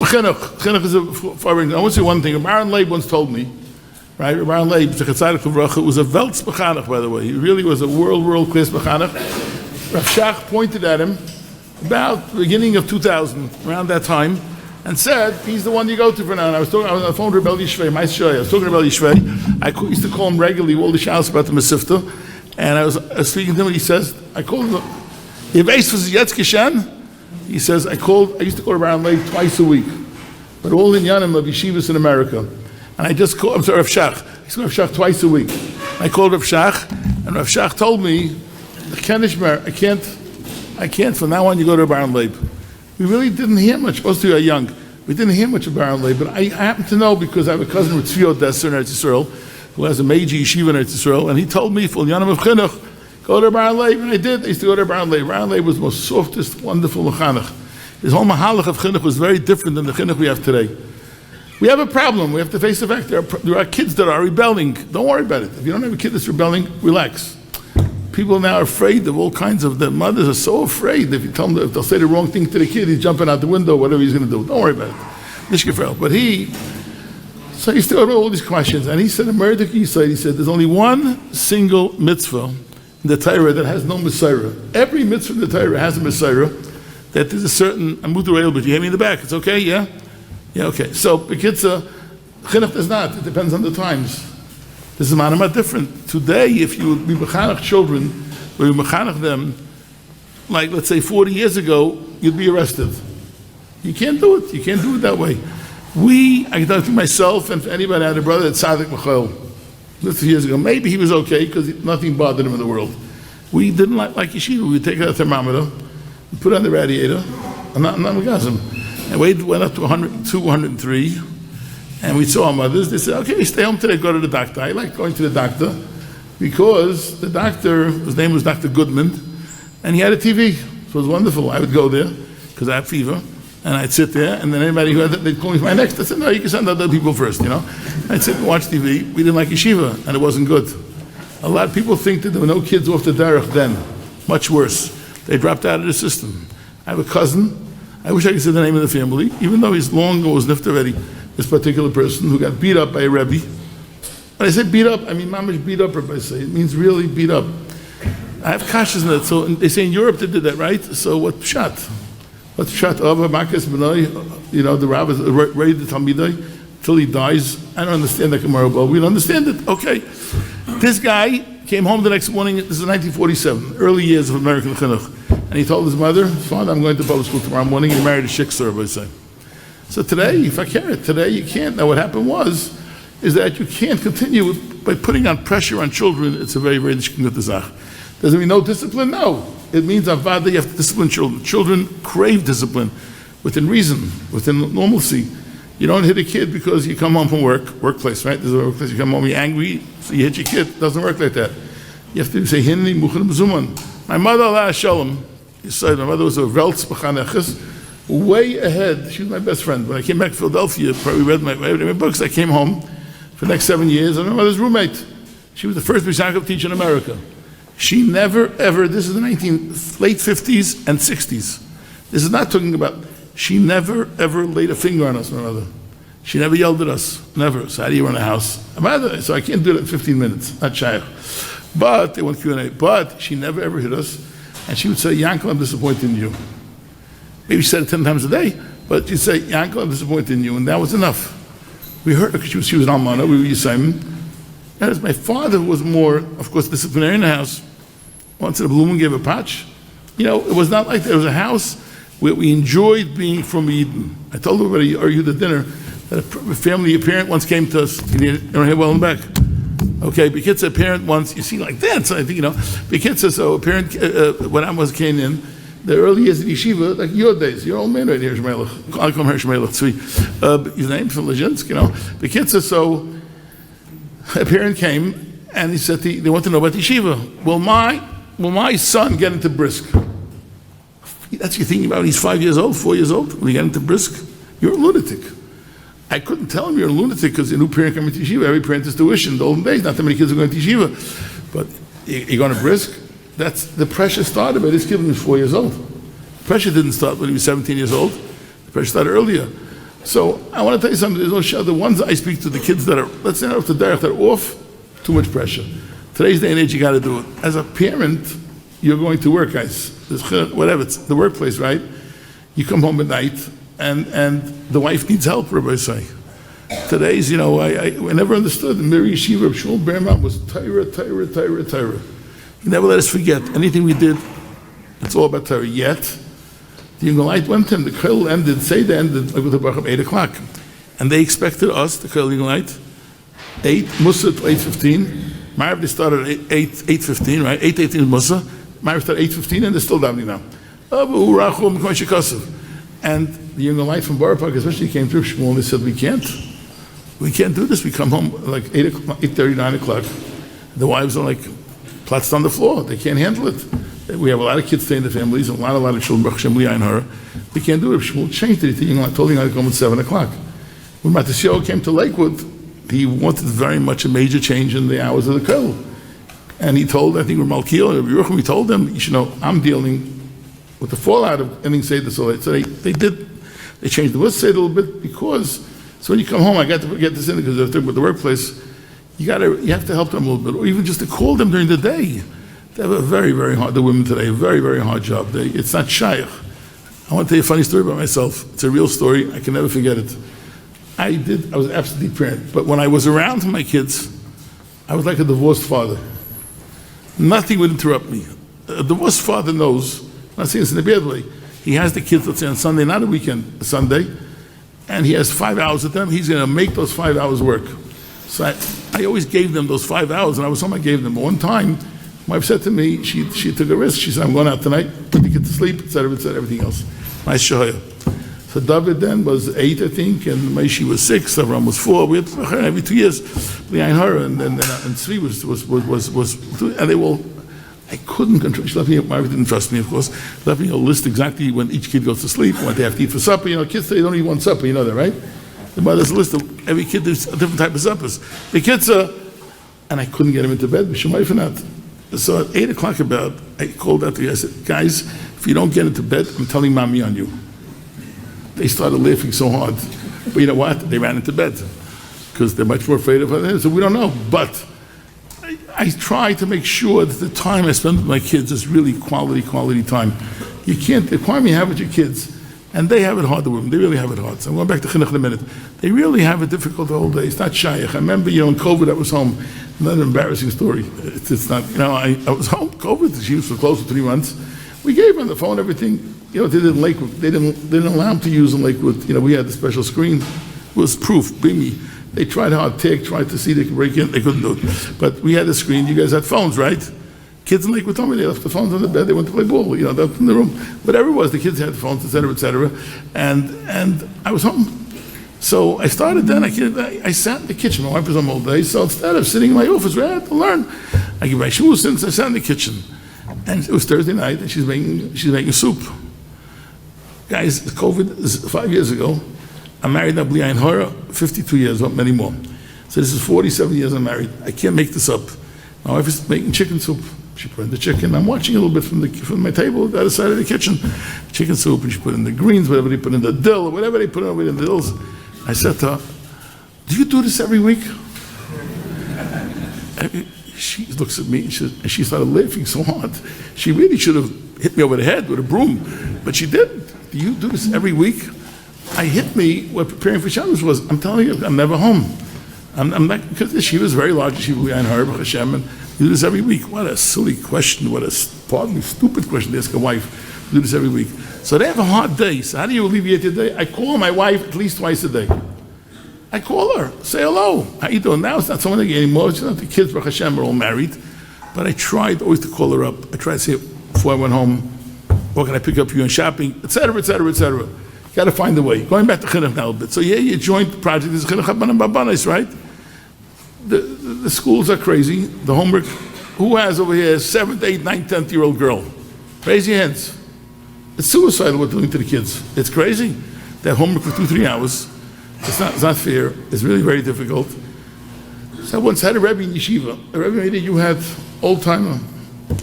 Chinuch is a foreign. I want to say one thing. Baron Leib once told me, right? Baron Leib, was a Welts Bechanach, by the way. He really was a world class Bechanach. Rav Shach pointed at him about the beginning of 2000, around that time, and said, he's the one you go to for now. And I was on the phone to Rebel Yishvei, my show. I was talking to Rebel Yishvei. I used to call him regularly, all the shouts about the Mesifta. And I was speaking to him, and he says, I called him, he says, I used to call Baron Leib twice a week, but all in Yanim of yeshivas in America. And I just called, I'm sorry, Rav Shach. I used to call Rav Shach twice a week. I called Rav Shach, and Rav Shach told me, I can't, from now on you go to Baron Leib. We really didn't hear much, most of you are young, we didn't hear much of Baron Leib, but I happen to know because I have a cousin with Tzvi Odessa in Eretz Yisrael, who has a major yeshiva in Eretz Yisrael, and he told me, for Yanim of Chinuch, go to Baron Leib, and I did. I used to go to Baron Leib. Baron Leib was the most softest, wonderful mechanech. His whole mahalach of chinuch was very different than the chinuch we have today. We have a problem. We have to face the fact there are kids that are rebelling. Don't worry about it. If you don't have a kid that's rebelling, relax. People now are afraid of all kinds of, their mothers are so afraid that if you tell them, if they'll say the wrong thing to the kid, he's jumping out the window, whatever he's going to do. Don't worry about it. Nishkefel. But so he still had all these questions, and he said, he said, there's only one single mitzvah in the Torah that has no Messiah. Every mitzvah in the Torah has a Messiah, that there's a certain Amudu, but you hear me in the back, it's okay, yeah? Yeah, okay. So, Bekitza, Chinuch does not, it depends on the times. This is manama different. Today, if you would be mechanech children, or you mechanech them, like let's say 40 years ago, you'd be arrested. You can't do it. You can't do it that way. I can talk to myself and for anybody that had a brother that's Tzaddik Michael. 50 years ago, maybe he was okay because nothing bothered him in the world. We didn't like yeshiva. We would take out a thermometer, we put it on the radiator, and not orgasm. And we went up to 102, 103, and we saw our mothers. They said, okay, stay home today, go to the doctor. I like going to the doctor because the doctor, his name was Dr. Goodman, and he had a TV. So it was wonderful. I would go there because I have fever, and I'd sit there, and then anybody who had it, they'd call me for my next. I said, no, you can send other people first, you know. I'd sit and watch TV. We didn't like yeshiva, and it wasn't good. A lot of people think that there were no kids off the derech then. Much worse. They dropped out of the system. I have a cousin, I wish I could say the name of the family, even though he's long ago was nifter already, this particular person who got beat up by a Rebbe. When I say beat up, I mean mamish beat up, I say. It means really beat up. I have kashas in that. So they say in Europe they did that, right? So what pshat? What's pshat? Ava makas b'nai, you know, the rabbi is ready to talmidai till he dies. I don't understand that Gemara, but we don't understand it. Okay. This guy came home the next morning, this is 1947, early years of American Chinuch. And he told his mother, son, I'm going to public school tomorrow morning, and he married a shikser, I say. So today, if I care, today you can't. Now what happened is that you can't continue by putting on pressure on children. It's a very, very difficult zach. Does it mean no discipline? No. It means avada, you have to discipline children. Children crave discipline within reason, within normalcy. You don't hit a kid because you come home from workplace, right? There's a workplace, you come home, you're angry, so you hit your kid. It doesn't work like that. You have to say, Hinni, Muchan, B'zuman. My mother, Allah Shalom, you said, my mother was a Welts B'chaneches, way ahead. She was my best friend. When I came back to Philadelphia, probably read my books, I came home for the next 7 years, and my mother's roommate. She was the first B'shakov teacher in America. She never, ever, this is the late 50s and 60s. This is not talking about, she never, ever laid a finger on us, my mother. She never yelled at us, never. So how do you run a house? So I can't do it in 15 minutes, not shy. But, they want Q&A, but she never, ever hit us. And she would say, Yankel, I'm disappointed in you. Maybe she said it 10 times a day, but she'd say, Yankel, I'm disappointed in you, and that was enough. We heard her, because she was an almana, we were Yisayim. As my father was more, of course, disciplinary in the house. Once in a blue moon gave a patch. You know, it was not like that. It was a house where we enjoyed being from Eden. I told everybody, or you at dinner, that a family, a parent once came to us, you don't hear well and back. Okay, because a parent once, you see like that, so I think, you know, because so a parent, when I came in, the early years of yeshiva, like your days, your old man right here, Shmelech, I'll come here, Shmelech Tzvi, his name's from Lezhinsk, you know, because so a parent came and he said, they want to know about yeshiva. Will my son get into brisk? That's what you're thinking about. He's 5 years old, 4 years old. When you get into brisk, you're a lunatic. I couldn't tell him you're a lunatic because a new parent coming to yeshiva, every parent is tuition. In the olden days, not that many kids are going to yeshiva. But you're going to brisk? That's the pressure started by this kid when he was 4 years old. The pressure didn't start when he was 17 years old. The pressure started earlier. So I want to tell you something. There's no show. The ones I speak to, the kids that are, let's say, off the derech, that are off, too much pressure. Today's day and age, you got to do it. As a parent, you're going to work, guys. Whatever, it's the workplace, right? You come home at night, and the wife needs help, Rabbi say. Today's, I never understood. The Miri Yeshiva of Shmuel Berman was Torah. He never let us forget. Anything we did, it's all about Torah. Yet, the Young Light went to him, the Koil ended, Seder ended, like with the Baruch 8 o'clock. And they expected us, the Koil Young Light, 8, Musa to 8:15. Ma'ariv, they started at 8:15, right? 8:18 Musa. Ma'ariv started 8:15, and they're still davening now. And the Young Light from Borough Park especially came through Shmuel, and they said, we can't do this. We come home like 8:30, 9 o'clock. The wives are like platted on the floor. They can't handle it. We have a lot of kids staying in the families, and a lot of children, Baruch Hashem, Li'ayin Hara. They can't do it. Shmuel changed it. He told him to come at 7 o'clock. When Matisyahu came to Lakewood, he wanted very much a major change in the hours of the Koil. And he told, I think, Malkiel and Yerucham, he told them, you should know, I'm dealing with the fallout of ending Seder so late. So they changed the West Seder a little bit because, so when you come home, I got to get this in because they're talking about the workplace, you have to help them a little bit, or even just to call them during the day. They have a very, very hard, the women today, a very, very hard job. It's not shaykh. I want to tell you a funny story about myself. It's a real story. I can never forget it. I was an absentee parent, but when I was around my kids, I was like a divorced father. Nothing would interrupt me. A divorced father knows, I'm not saying this in a bad way, he has the kids, let's say on Sunday, not a weekend, a Sunday, and he has 5 hours with them, he's going to make those 5 hours work. So I always gave them those 5 hours, and I was home, I gave them. One time, my wife said to me, she took a risk. She said, I'm going out tonight, put the kid to sleep, etc., everything else. Nice shahaya. So David then was 8, I think, and Maishi was 6, Avram was 4. We had every 2 years, Li'ayin Hara, and Tzvi was, and they all, I couldn't control. She left me, my wife didn't trust me, of course, left me a list exactly when each kid goes to sleep, what they have to eat for supper. Kids say they don't eat one supper, you know that, right? The mother's list of every kid, there's a different type of suppers. The kids and I couldn't get them into bed, but Shemai for not. So at 8 o'clock about, I called out to you, I said, guys, if you don't get into bed, I'm telling mommy on you. They started laughing so hard. But you know what? They ran into bed because they're much more afraid of her. So we don't know. But I try to make sure that the time I spend with my kids is really quality time. You can't, the requirement you have with your kids, and they have it hard, the women, they really have it hard. So I'm going back to Chinuch in a minute. They really have it difficult the whole day. It's not shaykh. I remember, in COVID, I was home. Another embarrassing story. It's not, I was home, COVID, she was close for 3 months. We gave them the phone, everything. They did in Lakewood. They didn't allow them to use in Lakewood. We had the special screen. It was proof, bring me. They tried hard, tried to see they could break in. They couldn't do it. But we had a screen. You guys had phones, right? Kids in Lakewood told me they left the phones on the bed. They went to play ball. They left in the room. Whatever it was, the kids had the phones, etc. And I was home. So I started then. I sat in the kitchen. My wife was home all day. So instead of sitting in my office where I had to learn, I give my shoes since I sat in the kitchen. And it was Thursday night, and she's making soup. Guys, COVID is 5 years ago. I'm married now, Li'ayin Hara, 52 years, not many more. So this is 47 years I'm married. I can't make this up. My wife is making chicken soup. She put in the chicken. I'm watching a little bit from my table, the other side of the kitchen. Chicken soup, and she put in the greens, whatever they put in the dill, whatever they put in the dills. I said to her, do you do this every week? She looks at me and she started laughing so hard. She really should have hit me over the head with a broom, but she didn't. Do you do this every week? I hit me what preparing for Shabbos was. I'm telling you, I'm never home. I'm not, because the yeshiva is very large. Yeshiva Li'ayin Hara, Baruch Hashem, and you do this every week. What a silly question. What a pardon me, stupid question to ask a wife. You do this every week. So they have a hard day. So how do you alleviate your day? I call my wife at least twice a day. I call her, say hello. How you doing? Now it's not someone anymore. It's not the kids, Baruch Hashem, are all married. But I tried always to call her up. I tried to say, before I went home, what can I pick up for you in shopping, etc. Got to find a way. Going back to Chinuch now a bit. So yeah, you joined the project. This is Chinuch Habanim Babanis, right? The schools are crazy. The homework. Who has over here a 7th, 8th, 9th, 10th-year-old girl? Raise your hands. It's suicidal what they're doing to the kids. It's crazy. They have homework for 2-3 hours. It's not fair. It's really very difficult. So I once had a Rebbe in yeshiva. A Rebbe made it, you had old timer.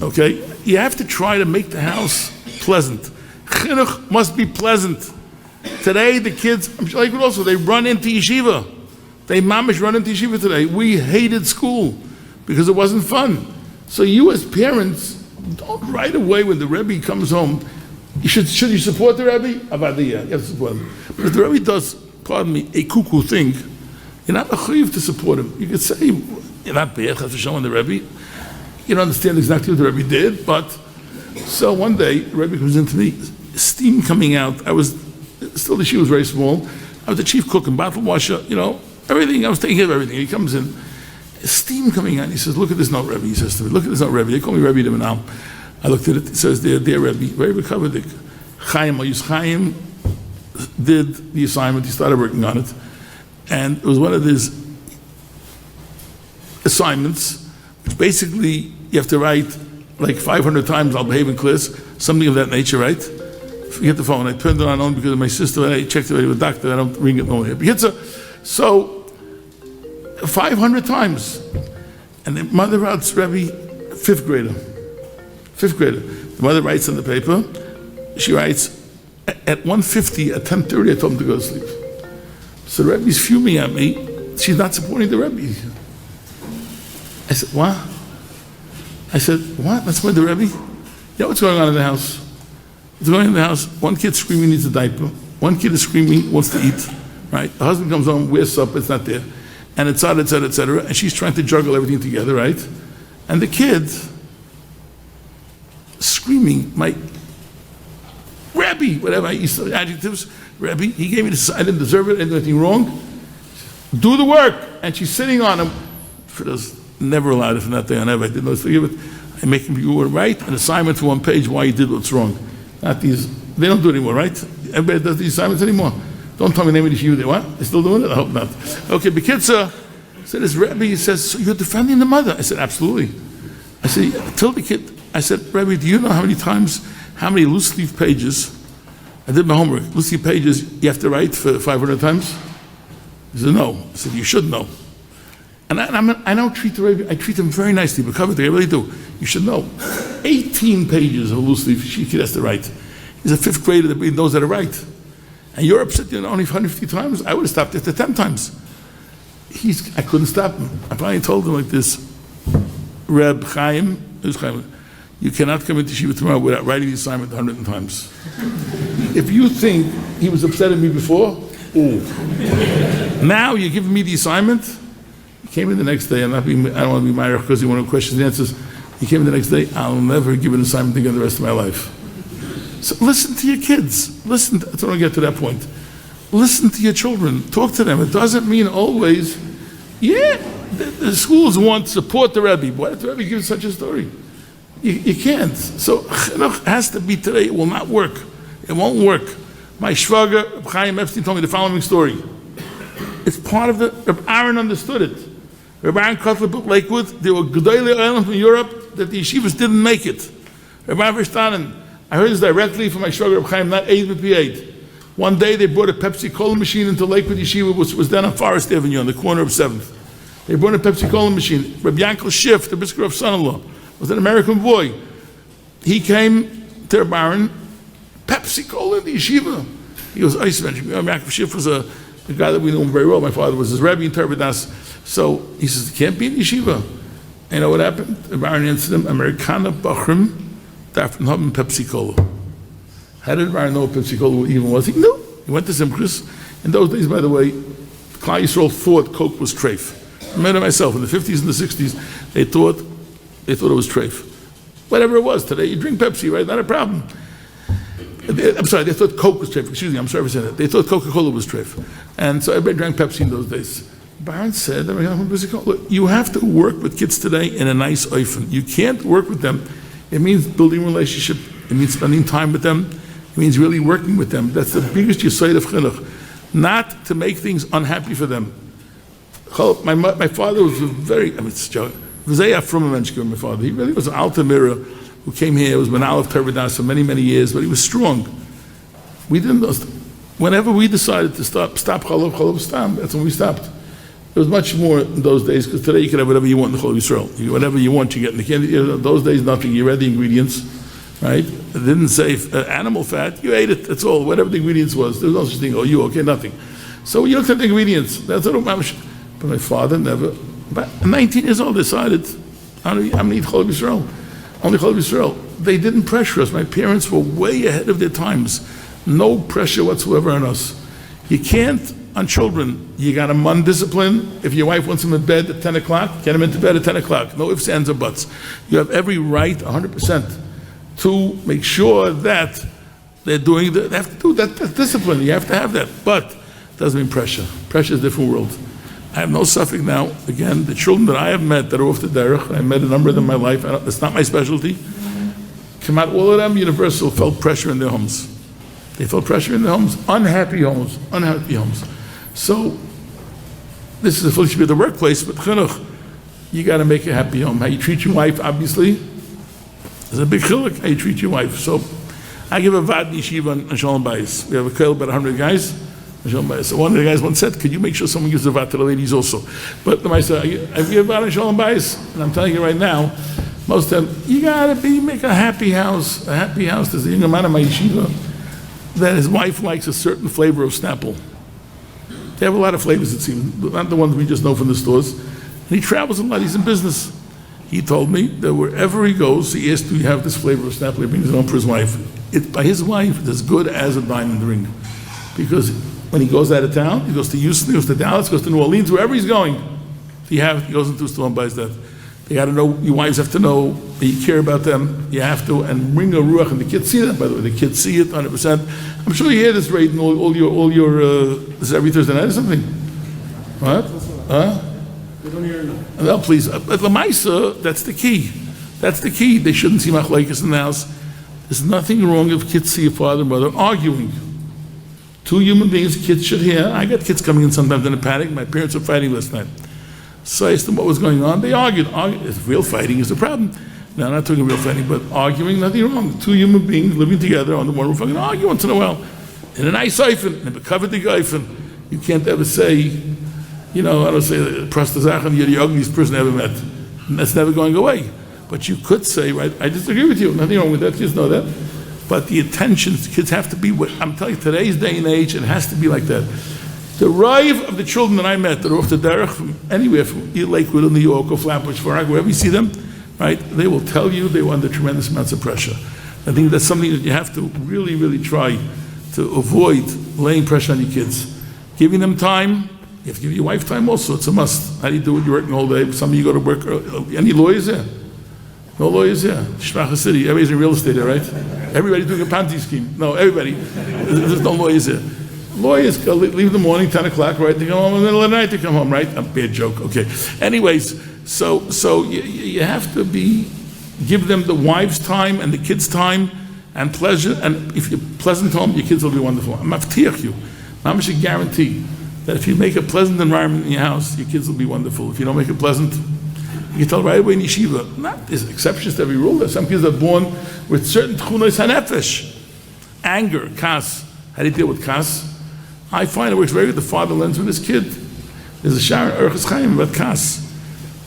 Okay? You have to try to make the house pleasant. Chinuch must be pleasant. Today, the kids, I'm sure like also, they run into yeshiva. They mamish run into yeshiva today. We hated school because it wasn't fun. So you as parents, don't right away when the Rebbe comes home, should you support the Rebbe? Avadiyah, you have to support him. But if the Rebbe does, pardon me, a cuckoo thing, you're not mechuyev to support him. You could say, you're not bad, has to show on the Rebbe. You don't understand exactly what the Rebbe did, but so one day, the Rebbe comes into me, steam coming out. Still the yeshiva was very small. I was the chief cook and bottle washer, everything. I was taking care of everything. He comes in, steam coming out. He says, look at this note, Rebbe. He says to me, look at this note, Rebbe. They call me Rebbe now. I looked at it. It says, dear Rebbe, very recovered. Chaim, I used Chaim, did the assignment. He started working on it. And it was one of his assignments, which basically you have to write like 500 times, I'll behave in class, something of that nature, right? Forget the phone. I turned it on because of my sister. I checked it with the doctor. I don't ring it no more. So 500 times. And the mother writes, Rebbe, fifth grader. The mother writes on the paper. She writes, at 1:50, at 10:30, I told him to go to sleep. So the Rebbe's fuming at me. She's not supporting the Rebbe. I said, what? That's why the Rebbe? You know what's going on in the house? It's going on in the house. One kid's screaming, needs a diaper. One kid is screaming, wants to eat. Right? The husband comes home, wears supper, it's not there. And et cetera. And she's trying to juggle everything together, right? And the kid screaming, my Rebbe, whatever I used to adjectives, Rebbe, he gave me this, I didn't deserve it, I didn't do anything wrong. Do the work. And she's sitting on him. For those, never allowed it from that day on ever. I didn't know to forgive it. I make him, you were right, an assignment for one page why you did what's wrong. Not these, they don't do it anymore, right? Everybody does these assignments anymore. Don't tell me the name of the yeshiva. They what? They still doing it? I hope not. Okay, Bekitza said, this Rebbe, he says, so you're defending the mother? I said, absolutely. I said, tell the kid, I said, Rebbe, do you know how many loose leaf pages, I did my homework, loose leaf pages you have to write for 500 times? He said, no. I said, you should know. And I don't treat the Rebbe, I treat him very nicely, but cover I really do. You should know. 18 pages of loose leaf she has to write. He's a fifth grader that knows how to write. And you're upset only 150 times? I would have stopped after 10 times. I couldn't stop him. I finally told him like this, Reb Chaim, you cannot come into Shiva tomorrow without writing the assignment 100 times. If you think he was upset at me before, now you're giving me the assignment? He came in the next day, I don't want to be Myra because he wanted questions and answers. He came in the next day, I'll never give an assignment again the rest of my life. So listen to your kids. Listen, I don't want to get to that point. Listen to your children. Talk to them. It doesn't mean always, the schools want to support the Rebbe. Why did the Rebbe give such a story? You can't. So Chinuch has to be today. It will not work. It won't work. My shvager, Chaim Epstein, told me the following story. It's part of the, Reb Aaron understood it. Reb Aaron Kotler built Lakewood. There were Gedolei Olim from Europe that the yeshivas didn't make it. Reb Aaron Verstanen, I heard this directly from my shvager Reb Chaim, not aid but be aid. One day they brought a Pepsi Cola machine into Lakewood Yeshiva, which was then on Forest Avenue on the corner of 7th. They brought a Pepsi Cola machine. Reb Yankel Schiff, the Biskurov's son-in-law, was an American boy. He came to Reb Aaron, Pepsi Cola in the yeshiva. He goes, Reb Yankel Schiff was a guy that we knew him very well. My father was his Rebbe in Tervadas. So he says, it can't be in the yeshiva. And you know what happened? Reb Aaron answered him, Americana Bachrim, darfen haben Pepsi Cola. How did Reb Aaron know what Pepsi Cola even was? He knew. He went to Simchus. In those days, by the way, Klal Yisrael thought Coke was treif. I met it myself. In the 50s and the 60s, they thought it was treif. Whatever it was. Today, you drink Pepsi, right? Not a problem. I'm sorry, they thought Coke was treif. Excuse me, I'm sorry for saying that. They thought Coca-Cola was treif. And so everybody drank Pepsi in those days. Baron said, look, you have to work with kids today in a nice oifen. You can't work with them. It means building a relationship. It means spending time with them. It means really working with them. That's the biggest yesod of chinuch. Not to make things unhappy for them. My father was a very, it's a joke. From my father. He really was an alta mirror who came here, was Manal of Tervadas for many, many years, but he was strong. We didn't, whenever we decided to stop Chalav Stam, that's when we stopped. There was much more in those days, because today you can have whatever you want in the Chalav Yisrael. Whatever you want, you get in the candy. Those days, nothing. You read the ingredients. right? It didn't say animal fat. You ate it. That's all. Whatever the ingredients was. There was no such thing. Oh, you okay? Nothing. So you looked at the ingredients. That's what But my father never. But 19 years old, decided I'm going to eat Chol Yisrael. Only Chol Yisrael. They didn't pressure us. My parents were way ahead of their times. No pressure whatsoever on us. You can't on children. You got them on discipline. If your wife wants them in bed at 10 o'clock, get them into bed at 10 o'clock. No ifs, ands, or buts. You have every right, 100%, to make sure that they're doing. They have to do that. That's discipline. You have to have that. But it doesn't mean pressure. Pressure is a different world. I have no suffix now. Again, the children that I have met that are off the derech, and I met a number of them in my life. It's not my specialty. Come out, all of them, universal, felt pressure in their homes. They felt pressure in their homes, unhappy homes. So, this is a foolish bit of the workplace, but chinuch, you got to make a happy home. How you treat your wife, obviously, is a big chiluk, how you treat your wife. So, I give a vad yeshiva on Shalom Bayis. We have a koil about 100 guys. So one of the guys once said, could you make sure someone gives a vat to the ladies also? But the Maisa, I give a vat on Shalom Bayis, and I'm telling you right now, most of them, you got to make a happy house. A happy house. There's a young man in my yeshiva that his wife likes a certain flavor of Snapple. They have a lot of flavors, it seems, not the ones we just know from the stores. And he travels a lot, he's in business. He told me that wherever he goes, he asks, do you have this flavor of Snapple? He brings it home for his wife. By his wife, it's as good as a diamond ring. Because when he goes out of town, he goes to Houston, he goes to Dallas, goes to New Orleans, wherever he's going, he goes into a store and buys that. They got to know, your wives have to know that you care about them, you have to, and bring a ruach, and the kids see that, by the way, the kids see it 100%. I'm sure you hear this rate in all your this is every Thursday night or something? What? Huh? We don't hear enough. No, please, at Lamaisa, that's the key. That's the key. They shouldn't see machlokes in the house. There's nothing wrong if kids see a father and mother arguing. Two human beings, kids should hear. I got kids coming in sometimes in a panic. My parents were fighting last night. So I asked them what was going on. They argued. Real fighting is the problem. No, I'm not talking real fighting, but arguing, nothing wrong. Two human beings living together on the one roof, fucking argue once in a while. In a nice oifen, in a covered the oifen. You can't ever say, I don't say, Prastazachan, you're the ugliest person I ever met. And that's never going away. But you could say, right, I disagree with you. Nothing wrong with that. Kids know that. But the attentions, kids have to be, I'm telling you, today's day and age, it has to be like that. The rive of the children that I met that are off the derech from anywhere, from Lakewood or New York or Flatbush, Farag, wherever you see them, right, they will tell you they were under tremendous amounts of pressure. I think that's something that you have to really, really try to avoid laying pressure on your kids. Giving them time, you have to give your wife time also, it's a must. How do you do it? You're working all day, some of you go to work, any lawyers there? No lawyers here. Shmacha City, everybody's in real estate there, right? Everybody's doing a Ponzi scheme. No, everybody. There's no lawyers here. Lawyers go leave in the morning, 10 o'clock, right? They come home in the middle of the night, they come home, right? A bad joke, okay. Anyways, so you have to give them the wives' time and the kids' time and pleasure, and if you're pleasant home, your kids will be wonderful. I'm aftiach you. I'm should guarantee that if you make a pleasant environment in your house, your kids will be wonderful. If you don't make it pleasant, you can tell right away in yeshiva. There's exceptions to every rule. There's some kids that are born with certain tchunos hanefesh. Anger, kas. How do you deal with kas? I find it works very good. The father learns with his kid. There's a Sharon Erchus Chaim about kas.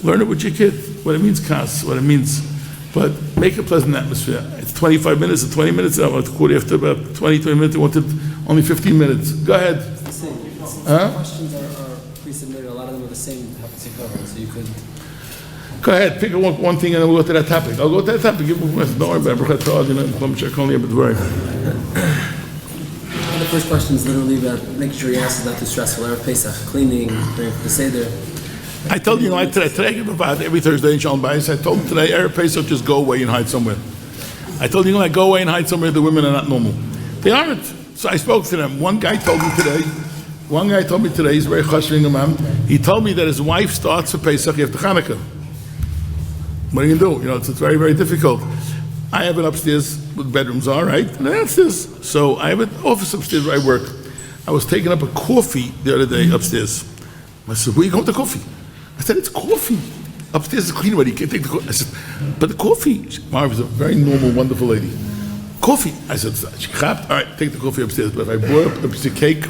Learn it with your kid. What it means, kas. What it means. But make a pleasant atmosphere. It's 25 minutes or 20 minutes. I want to quote after about 20 minutes. I wanted only 15 minutes. Go ahead. It's the same. Questions are pre-submitted. A lot of them are the same. So you could. Go ahead, pick one thing and then we'll go to that topic. I'll go to that topic. Don't worry about the first question is literally about making sure your house is not too stressful. Erev Pesach, cleaning, the Seder. I told you, today I give a vat every Thursday in Shalom Bayis. I told them today, Erev Pesach, just go away and hide somewhere. I told you, go away and hide somewhere. The women are not normal. They aren't. So I spoke to them. One guy told me today, he's very chashving imam. He told me that his wife starts for Pesach after Hanukkah. What are you going to do? It's very, very difficult. I have it upstairs where the bedrooms are, right? And that's this. So I have an office upstairs where I work. I was taking up a coffee the other day upstairs. I said, where are you going with the coffee? I said, it's coffee. Upstairs is clean already. You can't take the coffee. I said, but the coffee. Marv is a very normal, wonderful lady. Coffee. I said, she clapped. All right, take the coffee upstairs. But if I brought up a piece of cake,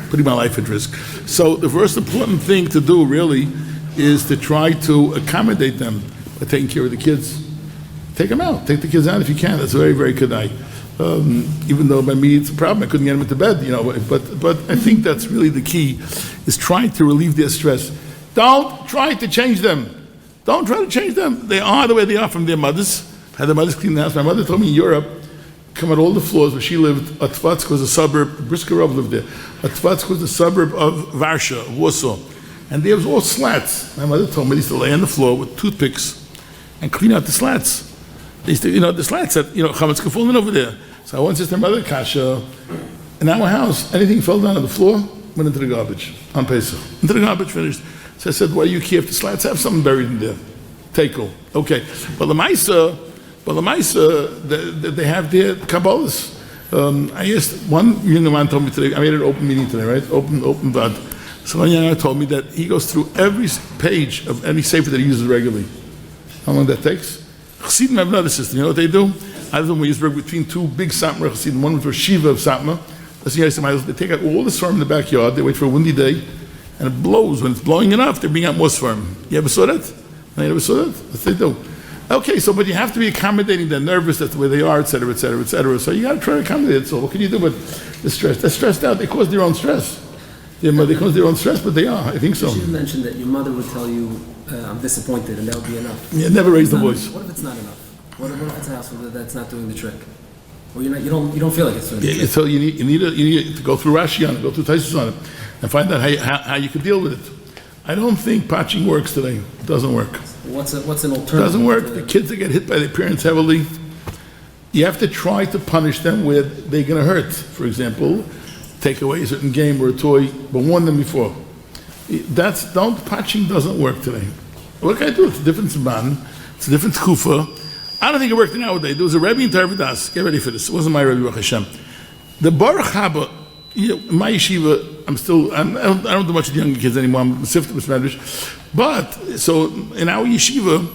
putting my life at risk. So the first important thing to do really is to try to accommodate them by taking care of the kids, take them out. Take the kids out if you can. That's very, very good night. Even though by me it's a problem, I couldn't get them into bed, But I think that's really the key, is trying to relieve their stress. Don't try to change them. Don't try to change them. They are the way they are from their mothers. Had their mothers clean the house. My mother told me in Europe, come on all the floors where she lived. Atvatsk was a suburb. Briskerov lived there. Atvatsk was a suburb of Warsaw, Warsaw, and there was all slats. My mother told me they used to lay on the floor with toothpicks and clean out the slats. They used to, the slats that chametz falling over there. So I once asked my mother, Kasha, in our house, anything fell down on the floor went into the garbage on Pesach. Into the garbage, finished. So I said, why do you care if the slats have something buried in there? Tekel. Okay. But the Maisa, they have their Kabbalahs. I asked, one young man told me today, I made an open meeting today, right? Open bad. So one young man told me that he goes through every page of any sefer that he uses regularly. How long that takes? Chassidim have another system. You know what they do? I don't know, we used to work between two big Satmar Chassidim. One was Rosh Shiva of Satmar. They take out all the svarim in the backyard, they wait for a windy day, and it blows. When it's blowing enough, they bring out more svarim. You ever saw that? No, you never saw that? That's what they do. Okay, but you have to be accommodating. They're nervous, that's the way they are, etc., etc., etc. So you got to try to accommodate it. So what can you do with the stress? They're stressed out. They cause their own stress. They cause their own stress, but they are. I think so. You mentioned that your mother would tell you, I'm disappointed, and that would be enough. Yeah, never raise the voice. What if it's not enough? What if it's a house that's not doing the trick? Or you don't feel like it's doing the trick? So you need to go through Rashi on it, go through Taisus on it, and find out how you can deal with it. I don't think patching works today. It doesn't work. What's an alternative? It doesn't work. The kids that get hit by their parents heavily, you have to try to punish them where they're going to hurt. For example, take away a certain game or a toy, but warn them before. Patching doesn't work today. What can I do? It's a different Zman. It's a different Kufa. I don't think it worked nowadays. There was a Rebbe in Tarvidas. Get ready for this. It wasn't my Rebbe, Baruch Hashem. The Baruch Haba, my yeshiva, I don't do much with younger kids anymore. I'm sifted with Medrash. But, so in our yeshiva,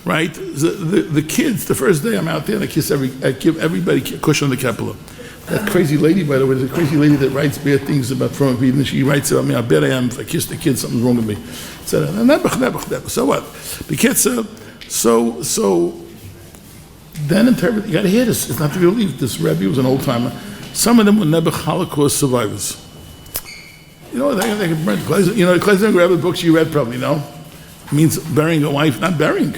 right, the kids, the first day I'm out there and I give everybody a kush on the Kapala. That crazy lady, by the way, there's a crazy lady that writes bad things about from people, and she writes about me, I bet I am, if I kiss the kid, something's wrong with me. So what? The kids, so then interpret, you gotta hear this, it's not to be believed. This Rebbe was an old timer. Some of them were never Holocaust survivors. They could burn, Kleisner grab the books you read probably, It means burying a wife, not burying.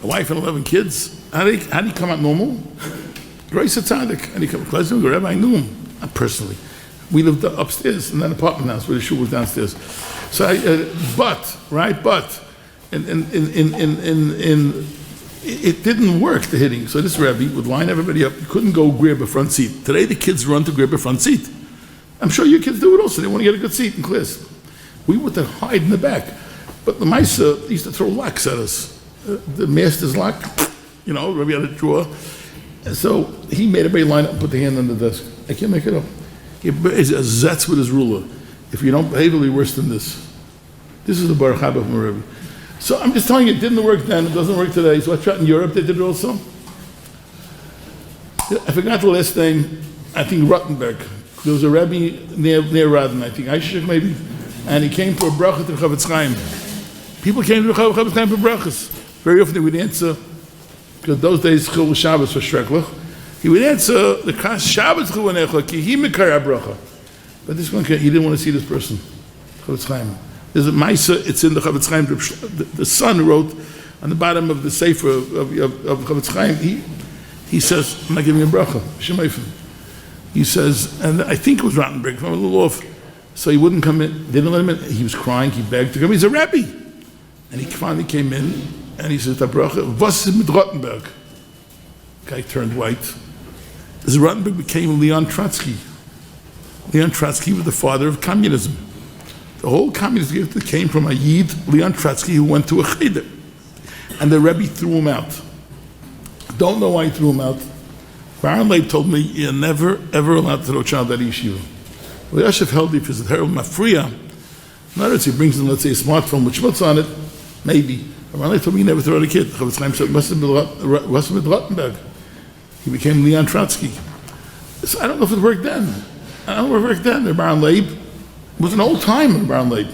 A wife and 11 kids. How do you come out normal? Grace Tzaddik. How do you come out? Kleisner grab, I knew him, not personally. We lived upstairs in that apartment house where the shul was downstairs. So, it didn't work, the hitting. So this Rebbe would line everybody up. You couldn't go grab a front seat. Today the kids run to grab a front seat. I'm sure your kids do it also. They want to get a good seat in class. We would to hide in the back. But the Maisa used to throw locks at us. The master's lock, Rebbe had a drawer. And so he made everybody line up and put the hand on the desk. I can't make it up. He's a zetz with his ruler. If you don't behave, it'll be worse than this. This is the Baruch Haba from Rebbe. So I'm just telling you, it didn't work then, it doesn't work today. So I tried in Europe, they did it also. I forgot the last name, I think Rottenberg. There was a Rebbe near Radin, I think, Aishik maybe, and he came for a bracha to Chavetz Chaim. People came to Chavetz Chaim for brachas. Very often they would answer, because those days Chil was Shabbos for Shreklach. He would answer, the Kas Shabbos Chil Necha, ki hi mekar bracha. But this one, he didn't want to see this person, Chavetz Chaim. There's a Maisa, it's in the Chavetz Chaim, the son wrote on the bottom of the Sefer of Chavetz Chaim, he says, I'm not giving you a bracha, Shemaifim. He says, and I think it was Rottenberg, from a little off, so he wouldn't come in, didn't let him in, he was crying, he begged to come, he's a Rebbe. And he finally came in, and he says, the bracha, was ist mit Rottenberg? Guy turned white. This Rottenberg became Leon Trotsky. Leon Trotsky was the father of communism. The whole communist gift came from a Yid, Leon Trotsky, who went to a cheder. And the Rebbe threw him out. Don't know why he threw him out. Baron Leib told me, you're never, ever allowed to throw a child out of yeshiva. Well, Yashiv held if it's a terrible mafriya. In other words, he brings in, let's say, a smartphone with schmutz on it, maybe. Baron Leib told me, you never throw out a kid. Chavetz Chaim said, was mit Rottenberg. He became Leon Trotsky. So I don't know if it worked then. The Baron Leib was an old timer, Baron Leib.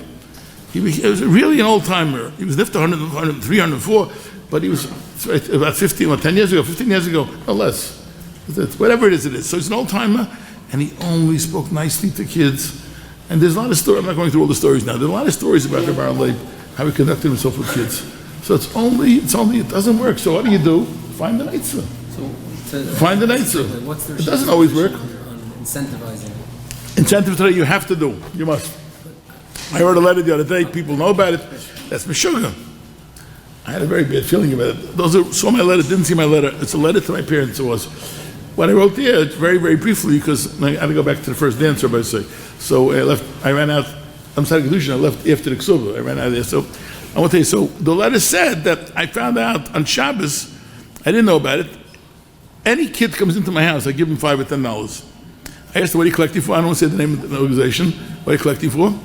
He was really an old timer. He was lifted 100, 304, but he was It's right, about 15 years ago, no less. Whatever it is. So he's an old timer, and he only spoke nicely to kids. And there's a lot of stories. I'm not going through all the stories now. There's a lot of stories about the Baron Leib, how he conducted himself with kids. So it doesn't work. So what do? Find the Neitzah. Find the Neitzah. It doesn't always work. Incentivizing. Incentive today you have to do. You must. I wrote a letter the other day. People know about it. That's Meshuggah. I had a very bad feeling about it. Those who saw my letter didn't see my letter. It's a letter to my parents. It was. What I wrote there, very, very briefly, because I had to go back to the first dance, Rabbi say. So I ran out. I'm sorry, I left after the Ksuba. I ran out of there. So I want to tell you, so the letter said that I found out on Shabbos, I didn't know about it. Any kid comes into my house, I give him $5 or $10. I asked them, what are you collecting for? I don't want to say the name of the organization. What are you collecting for? And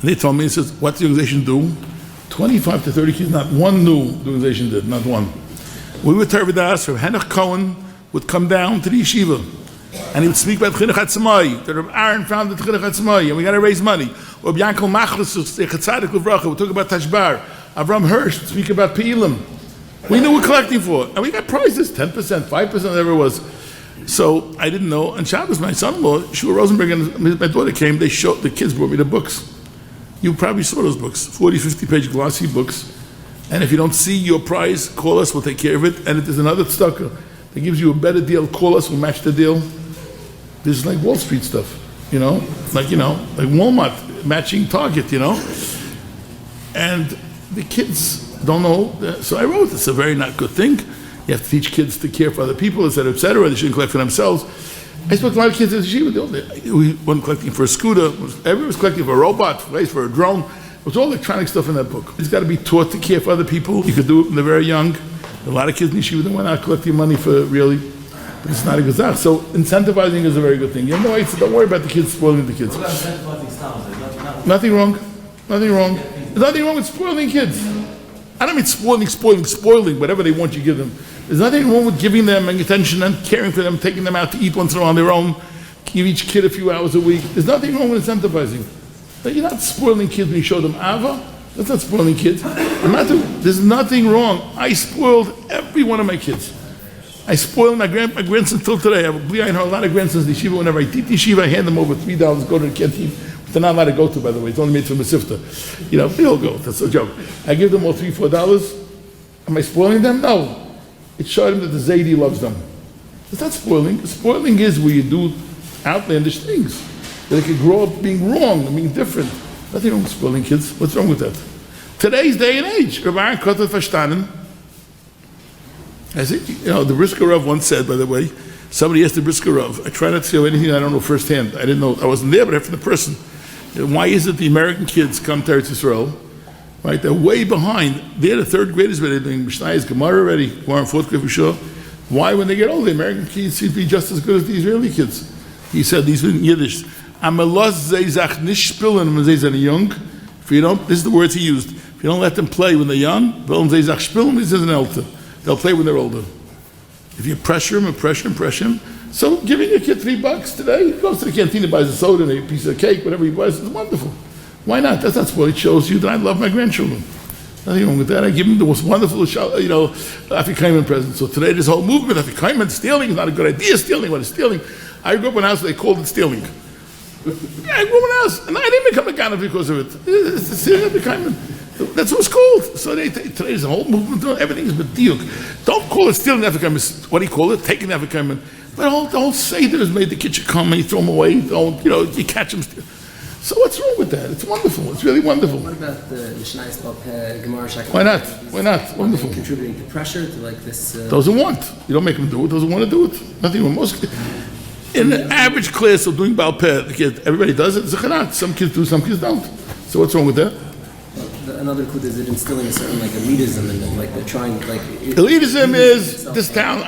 they told me, it says, what's the organization do? 25 to 30 kids, not one knew the organization did, not one. We were Tervidas, Rav Henoch Cohen would come down to the yeshiva, and he would speak about Chinuch Atzmai, that Rav Aaron founded Chinuch Atzmai, and we got to raise money. Or Yankel Machlis, Chetzadik Levracha, would talk about Tashbar. Avram Hirsch would speak about Pe'ilim. We knew we're collecting for, and we got prizes, 10%, 5%, whatever it was. So I didn't know. On Shabbos, my son-in-law, Shua Rosenberg, and my daughter came. The kids brought me the books. You probably saw those books, 40, 50-page glossy books. And if you don't see your prize, call us. We'll take care of it. And if there's another tzedakah that gives you a better deal, call us. We'll match the deal. This is like Wall Street stuff, like Walmart matching Target, And the kids don't know. So I wrote, it's a very not good thing. You have to teach kids to care for other people, et cetera, et cetera. They shouldn't collect for themselves. I spoke to a lot of kids at the yeshiva. We weren't collecting for a scooter. Everyone was collecting for a robot, for a drone. It was all electronic stuff in that book. It's got to be taught to care for other people. You could do it when they're very young. A lot of kids in yeshiva that went out collecting money for really, but it's not a good thing. So incentivizing is a very good thing. Don't worry about the kids spoiling the kids. Nothing wrong. There's nothing wrong with spoiling kids. I don't mean spoiling, whatever they want you give them. There's nothing wrong with giving them attention and caring for them, taking them out to eat once in a while on their own, give each kid a few hours a week. There's nothing wrong with incentivizing. But you're not spoiling kids when you show them Ava. That's not spoiling kids. There's nothing wrong. I spoiled every one of my kids. I spoiled my grandson till today. I have a lot of grandsons in yeshiva. Whenever I teach yeshiva, I hand them over $3, go to the canteen. They're not allowed to go to, by the way. It's only made for Mesifta. They all go. That's a joke. I give them all $3, $4. Am I spoiling them? No. It showed them that the Zaidi loves them. It's not spoiling. Spoiling is where you do outlandish things. That they could grow up being wrong and being different. Nothing wrong with spoiling kids. What's wrong with that? Today's day and age. Rabbi Kotel Verstanden. I think, the Brisker Rav once said, by the way, somebody asked the Brisker Rav, I try not to say anything I don't know firsthand. I didn't know, I wasn't there, but I heard from the person. Why is it the American kids come to Eretz Yisrael, right? They're way behind. They're the third graders, but they're doing Mishnayos, Gemara already, Gemara and fourth grade for sure. Why, when they get older, the American kids seem to be just as good as the Israeli kids? He said, these in Yiddish, if you don't, this is the words he used, if you don't let them play when they're young, they'll play when they're older. If you pressure him. So giving a kid $3 today, he goes to the canteen and buys a soda and a piece of cake, whatever he buys, is wonderful. Why not? That's not spoiled. It shows you that I love my grandchildren. Nothing wrong with that. I give them the most wonderful, Afikoman present. So today this whole movement, Afikoman, stealing is not a good idea. Stealing, what is stealing? I grew up in a house where they called it stealing. Yeah, I grew up in a house, and I didn't become a Ghana because of it. It's the stealing of Afikoman. That's what it's called. So today's a whole movement, everything is b'diuk. Don't call it stealing Afikoman. What do you call it? Taking Afikoman. But the whole Seder is made the kitchen come and you throw them away. You catch them. So what's wrong with that? It's wonderful. It's really wonderful. What about the Mishnayos Gemara Shakal? Why not? Wonderful. Contributing to pressure to like this. Those who want. You don't make them do it. Those who want to do it. Nothing wrong. Most in the average class of doing Baal Peh, everybody does it. It's a chanat. Some kids do, some kids don't. So what's wrong with that? Another clue is it instilling a certain elitism in them, like they're trying elitism is this town.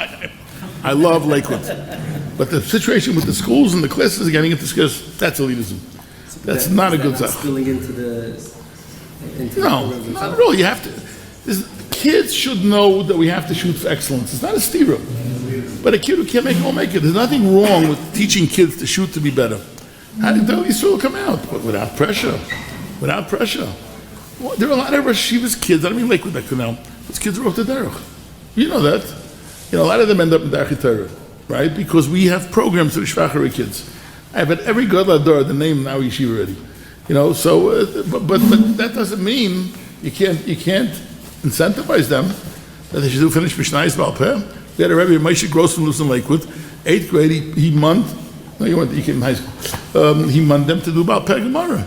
I love Lakewood, but the situation with the schools and the classes getting into schools, that's elitism. That's not a good thing. Spilling into the. No, not at all. You have to. Kids should know that we have to shoot for excellence. It's not a stira, but a kid who can't make it will make it. There's nothing wrong with teaching kids to shoot to be better. How did these will come out? But without pressure. Without pressure. Well, there are a lot of Rosh Yeshiva's kids. I don't mean Lakewood that canal. Those kids wrote the derech. You know that. A lot of them end up in Darchei Torah, right? Because we have programs for the Shvacharei kids. I've had every Gadol Ador, the name now yeshiva already. But that doesn't mean you can't incentivize them that they should do finish Mishnayos Baal Peh. We had a Rebbe, Moshe Grossman, lives in Lakewood, 8th grade, he came in high school. He manned them to do Baal Peh Gemara.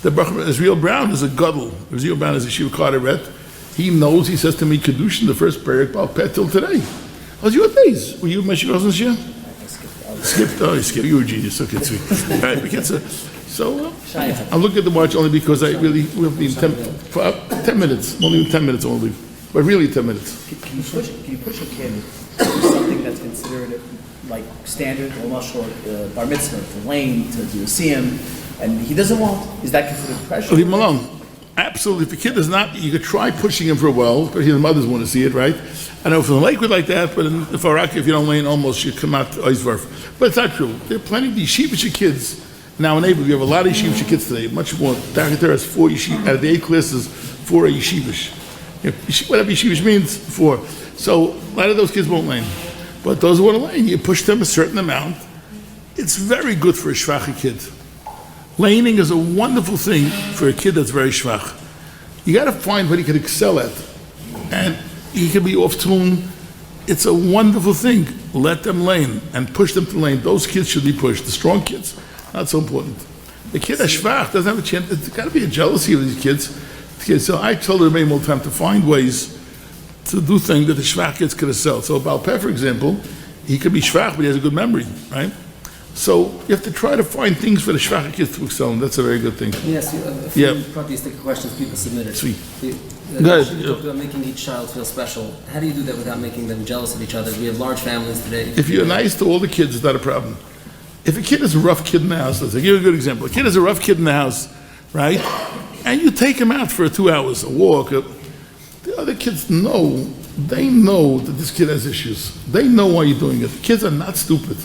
The Baruch Israel Brown is a Gadol. Israel Brown is a Shiva Carteret. He knows, he says to me, Kedushin, the first prayer, Baal Peh till today. How's your days? Were you Moshe Grossman's year? Skipped? Oh, you skipped. You were a genius. Okay, sweet. All right, I'm looking at the watch only because I really will be 10 minutes. Only 10 minutes I won't leave. But really 10 minutes. Can you push a kid to do something that's considered like standard, almost or bar mitzvah, to lane, to do a siyum, and he doesn't want? Is that considered pressure? Leave him alone. Absolutely. If the kid is not, you could try pushing him for a while, but the mothers want to see it, right? I know from the Lakewood like that, but in the Farak, if you don't lane, almost you come out Oizvarf. But it's not true. There are plenty of yeshivish kids. Now in April, we have a lot of yeshivish kids today, much more. Darchei Torah has 4 yeshivish, out of the 8 classes, 4 are yeshivish. Whatever yeshivish means, 4. So a lot of those kids won't lane. But those who want to lane, you push them a certain amount. It's very good for a shvacha kid. Laning is a wonderful thing for a kid that's very shvach. You got to find what he can excel at. And he can be off tune. It's a wonderful thing. Let them lane and push them to lane. Those kids should be pushed. The strong kids, not so important. The kid that's shvach doesn't have a chance. There's got to be a jealousy of these kids. So I told the Rebbeim all the time to find ways to do things that the shvach kids could excel. So Baal Peh, for example, he could be shvach, but he has a good memory, right? So you have to try to find things for the shvach kids to excel, and that's a very good thing. Yes, a few probably stick questions people submitted. Sweet. You talked about making each child feel special. How do you do that without making them jealous of each other? We have large families today. If you're nice to all the kids, it's not a problem. If a kid is a rough kid in the house, let's give you a good example. A kid is a rough kid in the house, right? And you take him out for 2 hours, a walk. The other kids know, they know that this kid has issues. They know why you're doing it. The kids are not stupid.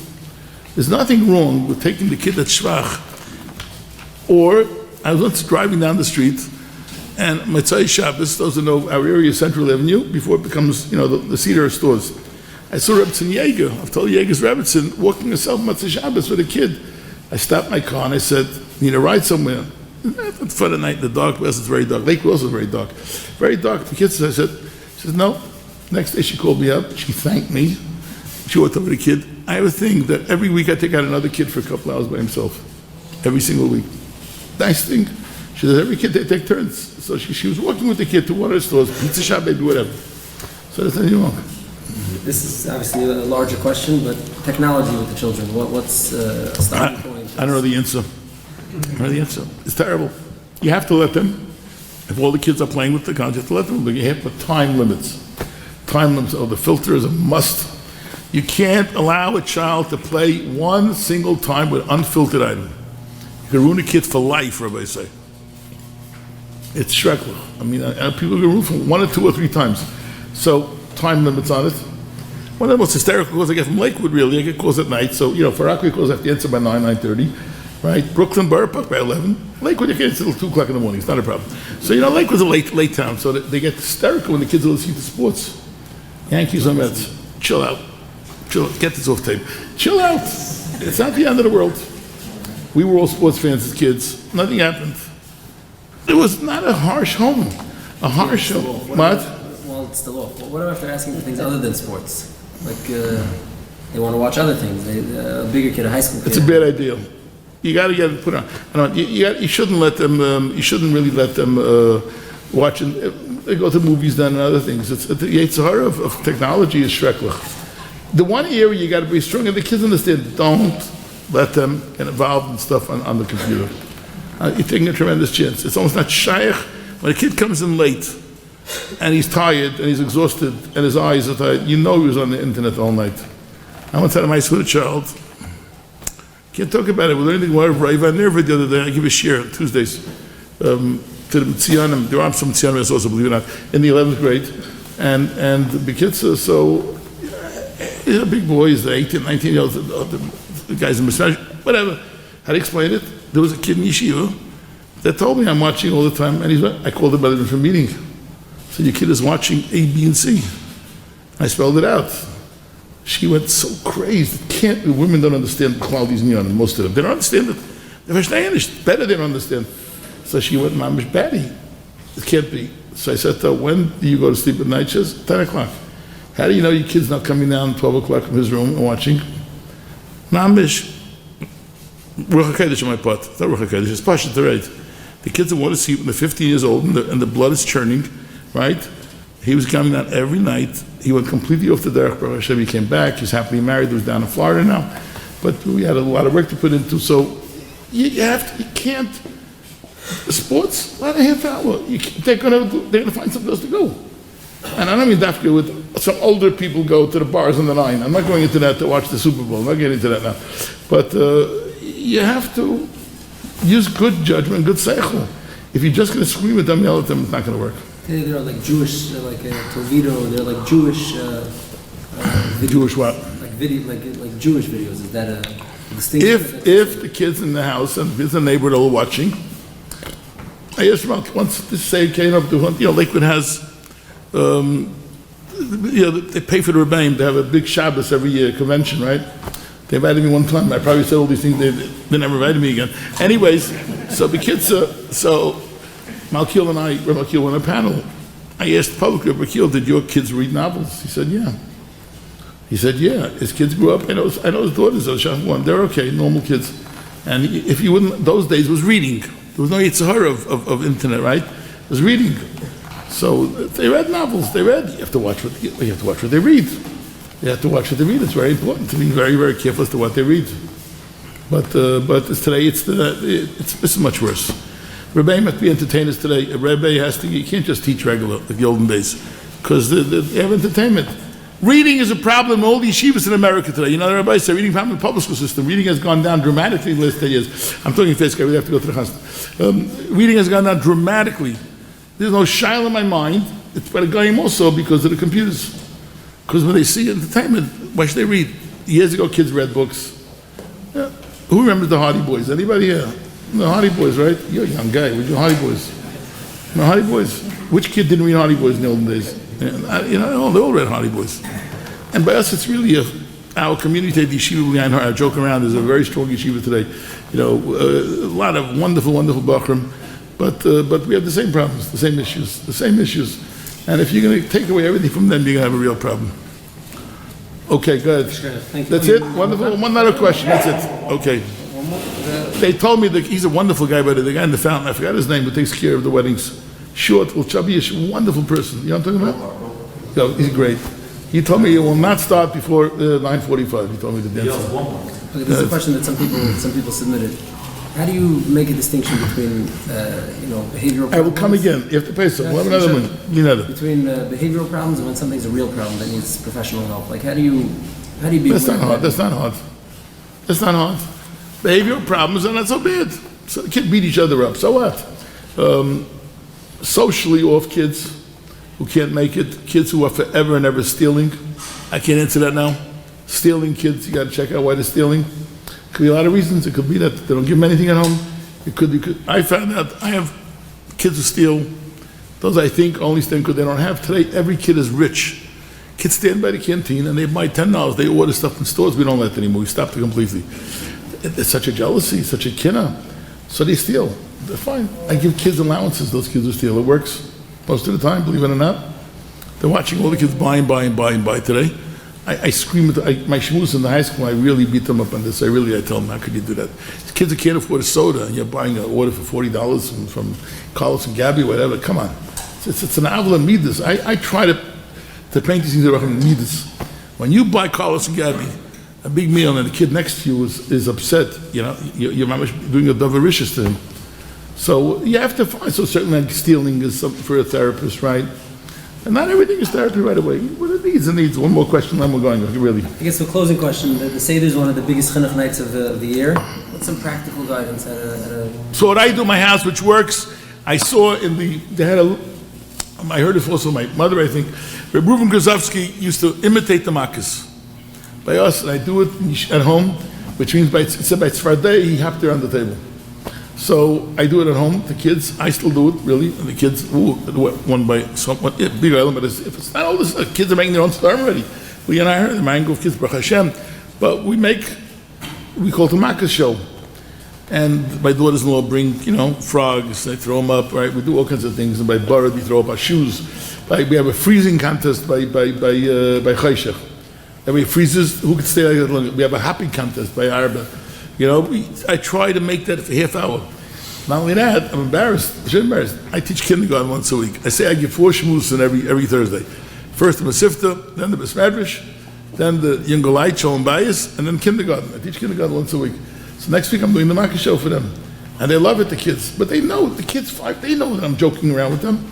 There's nothing wrong with taking the kid that's shvach. Or, I was once driving down the street, and Motzei Shabbos, those who know our area, Central Avenue, before it becomes, the Cedar stores. I saw Rebbetzin Yeager, I've told Yeager's Rebbetzin, walking himself Motzei Shabbos with a kid. I stopped my car and I said, "You need a ride somewhere?" It's fun at night in the dark, because it's very dark. Lakewood also very dark. Very dark. The kid says, she says, no. Next day she called me up. She thanked me. She walked over to the kid. I have a thing that every week I take out another kid for a couple hours by himself. Every single week. Nice thing. She says, every kid, they take turns. So she was walking with the kid to one of the stores, pizza shop, maybe whatever. So there's nothing wrong. This is obviously a larger question, but technology with the children, what's a starting point? I don't know the answer. It's terrible. You have to let them. If all the kids are playing with the content, you have to let them. But you have to put time limits. Time limits. Oh, the filter is a must. You can't allow a child to play one single time with unfiltered item. You can ruin a kid for life, Rabbi say. It's schrecklich. I mean, people can ruin for 1 or 2 or 3 times. So, time limits on it. One of the most hysterical calls I get from Lakewood, really, I get calls at night. So, for Rockaway calls, I have to answer by 9:30. Right? Brooklyn, Borough Park by 11. Lakewood, you can answer until 2 o'clock in the morning. It's not a problem. So, Lakewood's a late town, so they get hysterical when the kids are listening to sports. Yankees or Mets. Chill out. Get this off tape. Chill out. It's not the end of the world. We were all sports fans as kids. Nothing happened. It was not a harsh home. A harsh home. What? Well, it's still off. What if they're asking for things other than sports? Like, they want to watch other things. A bigger kid, a high school kid. It's a bad idea. You got to get it put on. You shouldn't let them. You shouldn't really let them watch. They go to movies then and other things. The Yetzer of technology is schrecklich. The one area you got to be strong, and the kids understand. Don't let them get involved in stuff on the computer. You're taking a tremendous chance. It's almost not shaykh when a kid comes in late and he's tired and he's exhausted and his eyes are tired. He was on the internet all night. I once had a nice little child. Can't talk about it. We're learning more of Raiva Nerva the other day. I give a share on Tuesdays to the Mitzianim. There are some Mitzianim also, believe it or not, in the 11th grade. And the kids are he's a big boy, he's 18, 19 years old. The guy's in Mishmash, whatever. How to explain it? There was a kid in Yeshiva that told me I'm watching all the time, and I called him by the different meeting. So your kid is watching A, B, and C. I spelled it out. She went so crazy. Women don't understand qualities in Yonim, most of them. They don't understand it. They verstehen nicht. Better they don't understand. So she went, Mamish, Betty, it can't be. So I said to her, when do you go to sleep at night? She says, 10 o'clock. How do you know your kid's not coming down 12 o'clock from his room and watching? Mamish, Ruach HaKodesh on my part. It's not Ruach HaKodesh, it's Pasha Tereid. The kids that want to sleep when they're 15 years old and the blood is churning, right? He was coming down every night. He went completely off the derech. Baruch Hashem, he came back. He's happily married. He was down in Florida now. But we had a lot of work to put into. So you can't. Sports, about a half hour. They're gonna find something else to go. And I don't mean that with some older people go to the bars on the 9. I'm not going into that to watch the Super Bowl. I'm not getting into that now. But you have to use good judgment, good seichel. If you're just going to scream at them, yell at them, it's not going to work. They're like Jewish, like Toledo. They're like Jewish. Jewish what? Like video, like Jewish videos. Is that a distinction? If the kids in the house and there's a neighbor that are watching, I asked them once this say came up to Lakewood has, they pay for the Rebbeim. They have a big Shabbos every year convention, right? They invited me one time. I probably said all these things. They never invited me again. Anyways, so the kids, so Malkiel and I, Rabbi Malkiel, were on a panel. I asked publicly, Rabbi Malkiel, did your kids read novels? He said, yeah. He said, yeah. His kids grew up. I know his daughters are one. They're okay, normal kids. And if you wouldn't, those days was reading. There was no yitzhar of internet, right? It was reading. So they read novels. They read. You have to watch what they read. You have to watch what they read. It's very important to be very, very careful as to what they read. But today it's much worse. Rebbe must be entertainers today. A Rebbe has to. You can't just teach regular like the olden days, because they have entertainment. Reading is a problem in all the yeshivas in America today. You know, the rabbis say reading problem in the public school system. Reading has gone down dramatically in the last 10 years. I'm talking first, we have to go to the chasna. Reading has gone down dramatically. There's no shail in my mind. It's by the goyim also because of the computers. Because when they see entertainment, why should they read? Years ago, kids read books. Yeah. Who remembers the Hardy Boys? Anybody here? The Hardy Boys, right? You're a young guy. With your Hardy Boys. No Hardy Boys. Which kid didn't read Hardy Boys in the olden days? They all read Hardy Boys. And by us, it's really our community, the yeshiva behind our joke around is a very strong yeshiva today. A lot of wonderful, wonderful bachrim, but we have the same problems, the same issues. And if you're going to take away everything from them, you're going to have a real problem. Okay, good. That's it? Wonderful. One other question. That's it. Okay. They told me that he's a wonderful guy, but the guy in the fountain, I forgot his name, who takes care of the weddings. Short, chubby, a wonderful person. You know what I'm talking about? Yeah, he's great. He told me he will not start before 9:45. He told me to dance. Okay, this is a question that some people submitted. How do you make a distinction between behavioral problems? I will come again. You have to pay some. We'll have another one. Between behavioral problems and when something's a real problem that needs professional help. Like how do you be That's not hard. That's not hard. Behavioral problems are not so bad. So the kids beat each other up. So what? Socially off kids who can't make it, kids who are forever and ever stealing. I can't answer that now. Stealing kids, you got to check out why they're stealing. Could be a lot of reasons. It could be that they don't give them anything at home. It could. I found out I have kids who steal. Those I think only steal because they don't have. Today, every kid is rich. Kids stand by the canteen and they buy $10. They order stuff in stores. We don't let that anymore. We stopped it completely. It's such a jealousy, such a kinna. So they steal. They're fine. I give kids allowances. Those kids who steal. It works most of the time, believe it or not. They're watching all the kids buy today. I scream at my shmuz in the high school. I really beat them up on this. I tell them, how could you do that? Kids that can't afford a soda, and you're buying an order for $40 from Carlos and Gabby, whatever. Come on, it's an avla midas. I try to paint these things around midas. When you buy Carlos and Gabby a big meal, and the kid next to you is upset, you're doing a davarishis to him. So you have to find. So certainly, like stealing is something for a therapist, right? And not everything is therapy right away. What it needs. One more question, then we're going. Really. I guess the closing question. The Seder is one of the biggest chinuch nights of the year. What's some practical guidance So what I do in my house, which works, I saw I heard it also my mother, I think. Reb Reuven Grozovsky used to imitate the makkos. By us, and I do it at home, which means by Tzfardei, he hopped there on the table. So I do it at home. The kids, I still do it, really. And the kids, one by someone, big island, but if it's not all this, kids are making their own storm already. We and I heard the mango kids, Baruch Hashem. But we call it the Makkah show. And my daughters-in-law bring, frogs, they throw them up, right? We do all kinds of things. And by Barad, we throw up our shoes. We have a freezing contest by Chayshech. And we freezes, who could stay like that longer? We have a happy contest by Arba. I try to make that for half hour. Not only that, I'm embarrassed. I'm embarrassed. I teach kindergarten once a week. I say I give 4 shmoosin every Thursday. First the Masifta, then the Besmedrash, then the Yungolai, Shalom Bayis, and then kindergarten. I teach kindergarten once a week. So next week I'm doing the Makkah show for them. And they love it, the kids. But they know, the kids, they know that I'm joking around with them.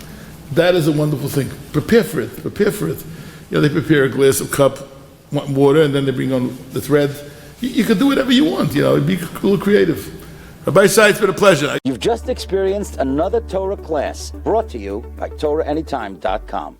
That is a wonderful thing. Prepare for it. They prepare a glass of cup, water, and then they bring on the thread. You can do whatever you want, be a little creative. Rabbi Sai, it's been a pleasure. You've just experienced another Torah class brought to you by TorahAnytime.com.